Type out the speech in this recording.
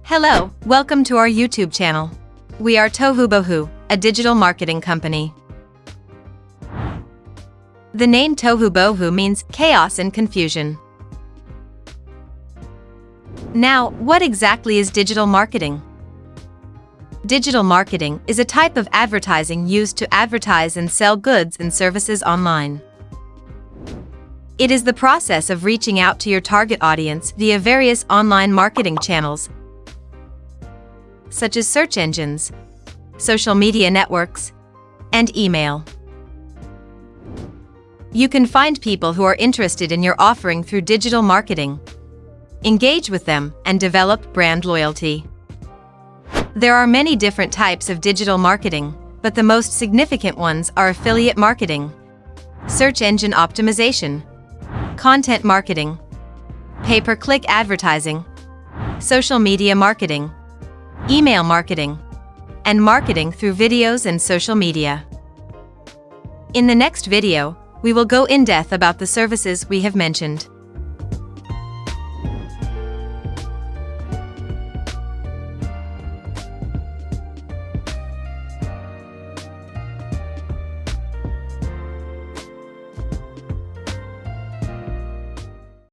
Hello, welcome to our YouTube channel. We are Tohu Bohu, a digital marketing company. The name Tohu Bohu means chaos and confusion. Now, what exactly is digital marketing? Digital marketing is a type of advertising used to advertise and sell goods and services online. It is the process of reaching out to your target audience via various online marketing channels, such as search engines, social media networks, and email. You can find people who are interested in your offering through digital marketing, engage with them, and develop brand loyalty. There are many different types of digital marketing, but the most significant ones are affiliate marketing, search engine optimization, content marketing, pay-per-click advertising, social media marketing, email marketing, and marketing through videos and social media. In the next video, we will go in depth about the services we have mentioned.